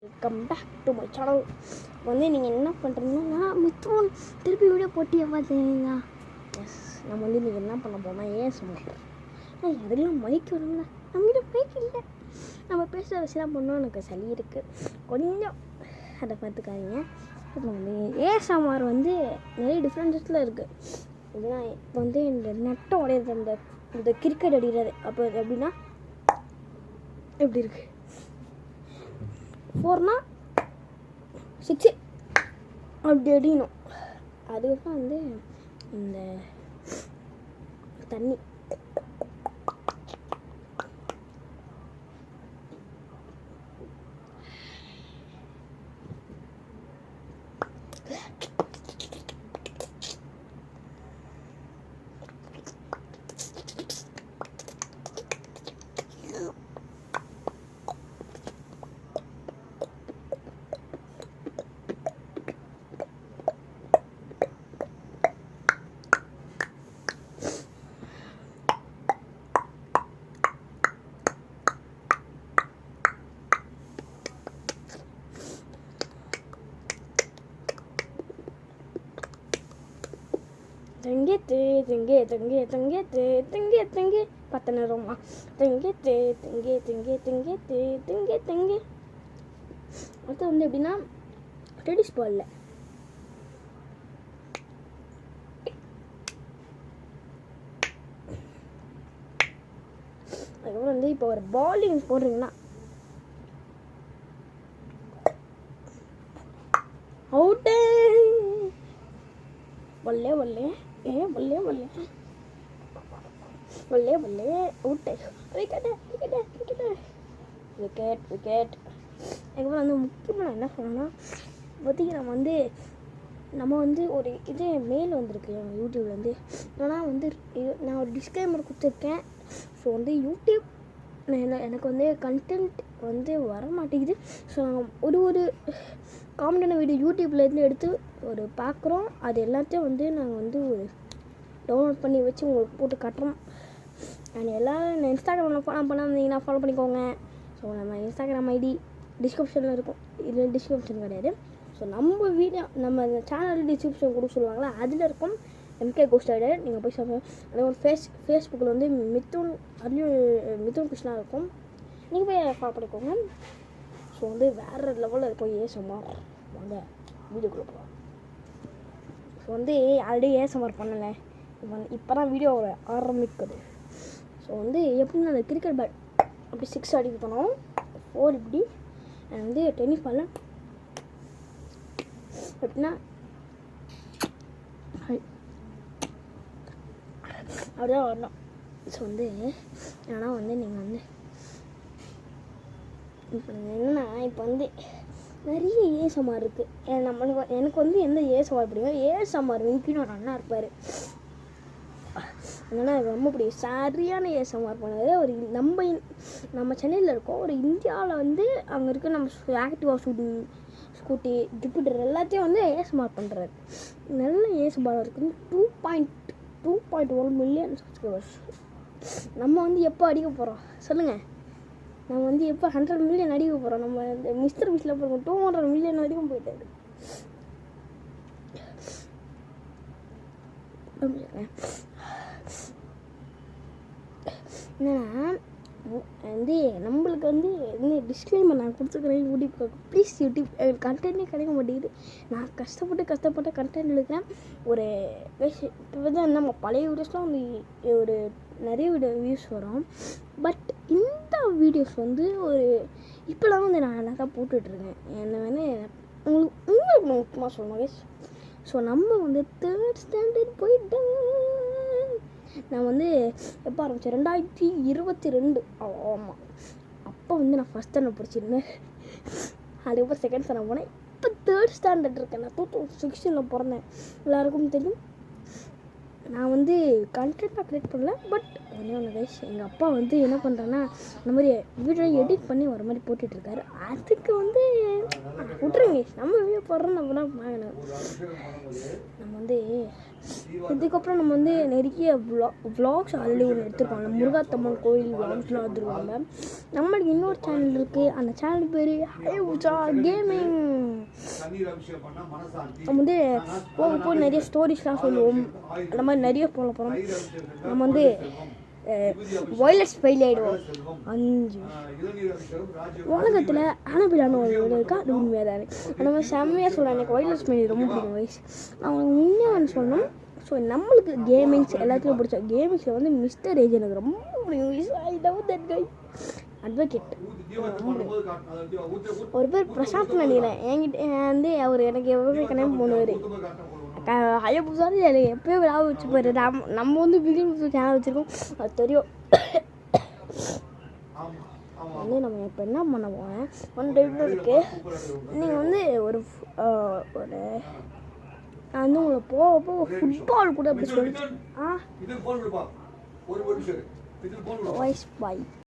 Welcome back to my channel. வந்து நீங்கள் என்ன பண்ணுறீங்கன்னா மித்ரோன் திருப்பி வீடியோ போட்டியை பார்த்தீங்களா? எஸ், நம்ம வந்து நீங்கள் என்ன பண்ண போனால் ஏன் சொன்னார் அதெல்லாம் மைக் வருங்களா? நம்மகிட்ட மைக் இல்லை. நம்ம பேசுகிற விஷயம் பண்ணோம். எனக்கு சளி இருக்குது கொஞ்சம், அதை பார்த்துக்காதீங்க. இப்போ வந்து ஏஎஸ்எம்ஆர் வந்து நிறைய டிஃப்ரென்ஸஸில் இருக்குது. எப்படின்னா இப்போ வந்து இந்த நெட்டை உடையிறது, இந்த கிரிக்கெட் அடிக்கிறது, அப்போ எப்படின்னா எப்படி இருக்குது, 4னா 6 அப்படி அடிக்கணும். அதுக்கப்புறம் வந்து இந்த தண்ணி தங்கே பத்தனரமா தங்கே அடுத்து வந்து எப்படின்னா டென்னிஸ் பால்ல அதுக்கப்புறம் வந்து இப்போ ஒரு பாலிங் போடுறீங்கன்னா அவுட்டு. ஒல்லே ஒல்லே ஒல்லே ஒல்லே ஒல்லே ஒல்லே அவுட்டு. விக்கெட். அதுக்கப்புறம் வந்து முக்கியமாக நான் என்ன சொன்னேன்னா, பார்த்தீங்கன்னா நம்ம வந்து ஒரு இது மெயில் வந்திருக்கு யூடியூப்ல வந்து. ஆனால் வந்து நான் ஒரு டிஸ்க்ளைமர் கொடுத்துருக்கேன். ஸோ வந்து யூடியூப் எனக்கு வந்து கண்டென்ட் வந்து வர மாட்டேங்குது. ஸோ நாங்கள் ஒரு காமெடியான வீடியோ யூடியூப்லேருந்து எடுத்து ஒரு பார்க்குறோம். அது எல்லாத்தையும் வந்து நாங்கள் வந்து ஒரு டவுன்லோட் பண்ணி வச்சு உங்களுக்கு போட்டு காட்டுறோம். அண்ட் எல்லோரும் இன்ஸ்டாகிராமில் ஃபாலோ பண்ணாமல் ஃபாலோ பண்ணிக்கோங்க. ஸோ நம்ம இன்ஸ்டாகிராம் ஐடி டிஸ்கிரிப்ஷனில் இருக்கும். இது டிஸ்கிரிப்ஷன் கிடையாது. ஸோ நம்ம வீடியோ நம்ம சேனல் டிஸ்கிரிப்ஷன் கொடுக்க சொல்லுவாங்களா, அதில் இருக்கும் MK Ghost Rider. நீங்கள் போய் சொல்லுங்கள். அதே ஒரு ஃபேஸ்புக்கில் வந்து மிதுன் கிருஷ்ணா இருக்கும். நீங்கள் போய் ஃபாலோ பண்ணிக்கோங்க. ஸோ வந்து வேறு லெவலில் இருக்கும் ஏஎஸ்எம்ஆர். வாங்க வீடியோக்குள்ளே போகலாம். ஸோ வந்து ஆல்ரெடி ஏஎஸ்எம்ஆர் பண்ணலை, இப்போ தான் வீடியோ ஆரம்பிக்குது. ஸோ வந்து எப்படின்னா அந்த கிரிக்கெட் பேட் அப்படி 6 அடிக்கணும், 4 இப்படி, அண்ட் வந்து டென்னிஸ் பால் எப்படின்னா அப்படிதான் வரணும். ஸோ வந்து ஆனால் வந்து நீங்கள் வந்து இப்போ என்னென்னா இப்போ வந்து நிறைய ஏஎஸ்எம்ஆர் இருக்குது. எனக்கு வந்து எந்த ஏஎஸ்எம்ஆர் பிடிக்கும், ஏஎஸ்எம்ஆர் வெங்கின்னு ஒரு அண்ணா இருப்பார். அதனால் எனக்கு ரொம்ப பிடிக்கும். சரியான ஏஎஸ்எம்ஆர் பண்ணார். ஒரு நம்ம சென்னையில் இருக்கோம். ஒரு இந்தியாவில் வந்து அங்கே இருக்க நம்ம ஆக்டிவா ஸ்கூட்டி ஜூபிட்டர் எல்லாத்தையும் வந்து ஏஎஸ்எம்ஆர் பண்ணுறாரு. நல்ல ஏஎஸ்எம்ஆர் இருக்குது. 2.1 மில்லியன் சப்ஸ்கிரைபர்ஸ். நம்ம வந்து எப்போ அடிக்க போகிறோம் சொல்லுங்கள்? நம்ம வந்து எப்போ 100 மில்லியன் அடிக்க போகிறோம்? நம்ம இந்த மிஸ்டர் பீஸில் போகிறோம் 200 மில்லியன் வரைக்கும் போயிட்டாரு. என்னன்னா வந்து நம்மளுக்கு வந்து இந்த டிஸ்க்ளைமர் நான் கொடுத்துக்கிறேன். யூடியூப் ப்ளீஸ், யூடியூப் கண்டென்ட்டே கிடைக்க மாட்டேங்குது. நான் கஷ்டப்பட்டு கண்டென்ட் எடுக்கிறேன். ஒரு இப்போ தான் நம்ம பழைய வீடியோஸ்லாம் வந்து ஒரு நிறைய வியூஸ் வரும். பட் இந்த வீடியோஸ் வந்து ஒரு இப்போலாம் வந்து நான் நல்லா தான் போட்டுட்ருக்கேன். என்ன வேணால் உங்களுக்கு முக்கியமாக சொல்லணும். ஸோ நம்ம வந்து 3rd ஸ்டாண்டர்ட் போயிட்டேன். நான் வந்து எப்போ ஆரம்பித்தேன், 2022. ஆமாம், அப்போ வந்து நான் ஃபஸ்ட் ஸ்டாண்டர்ட் படிச்சிருந்தேன். அதுக்கப்புறம் 2nd ஸ்டாண்டர்ட் போனேன். இப்போ 3rd ஸ்டாண்டர்ட் இருக்கேன். நான் 2016 பிறந்தேன். எல்லாருக்கும் தெரியும். நான் வந்து கண்டென்ட்டாக க்ரியேட் பண்ணல. பட் ஒன்று கைஸ், எங்கள் அப்பா வந்து என்ன பண்ணுறேன்னா இந்த மாதிரி வீடியோ எடிட் பண்ணி ஒரு மாதிரி போட்டுட்ருக்காரு. அதுக்கு வந்து விட்டுருங்க நம்ம வீடியோ போடுறோம் நம்ம தான் பார்க்கணும். நம்ம வந்து இதுக்கப்புறம் நம்ம வந்து நிறைய விளாக்ஸ் ஆல்ரெடி ஒன்று எடுத்துருக்கோம். முருகாத்தம்மன் கோயில் விளாக்ஸ்லாம் எடுத்துருக்காங்க. நம்மளுக்கு இன்னொரு சேனல் இருக்குது. அந்த சேனல் பேர் ஹயபுசா கேமிங். நம்ம வந்து போக நிறைய ஸ்டோரிஸ்லாம் சொல்லுவோம். அந்த மாதிரி நிறைய போட போகிறோம். நம்ம வந்து வயலட் ஸ்பைல் ஆகிடுவோம். 5 உலகத்தில் ஆனபிளான ஒரு வீடு இருக்கா, அது உண்மையாக தான் அந்த மாதிரி செம்மையாக சொல்கிறேன். எனக்கு வயலட் ஸ்பைல் ரொம்ப பிடிக்கும் வயசு. நான் உண்மையாக சொல்லணும். ஸோ நம்மளுக்கு கேமிங்ஸ் எல்லாத்துக்கும் பிடிச்ச கேமிங்ஸில் வந்து மிஸ்டர் ஏஜ் எனக்கு ரொம்ப பிடிக்கும். I love that guy. Advocate ஒரு பேர் பிரசாந்த் நினைக்கிறேன். என்கிட்ட வந்து அவர் எனக்கு எப்பவுமே கல்யாணம் பண்ணுவார். ஹயபுசான்னு எனக்கு எப்போயும் விழா வச்சு போயிரு. நம்ம வந்து பிகில் சேனல் வச்சுருக்கோம், அது தெரியும். வந்து நம்ம இப்போ என்ன பண்ண போகிறேன், 1 டைப் இருக்குது. நீங்கள் வந்து ஒரு நான் வந்து உங்களை போக ஃபுட்பால் கூட அப்படி சொல்லிட்டு வாய்ஸ் பாய்.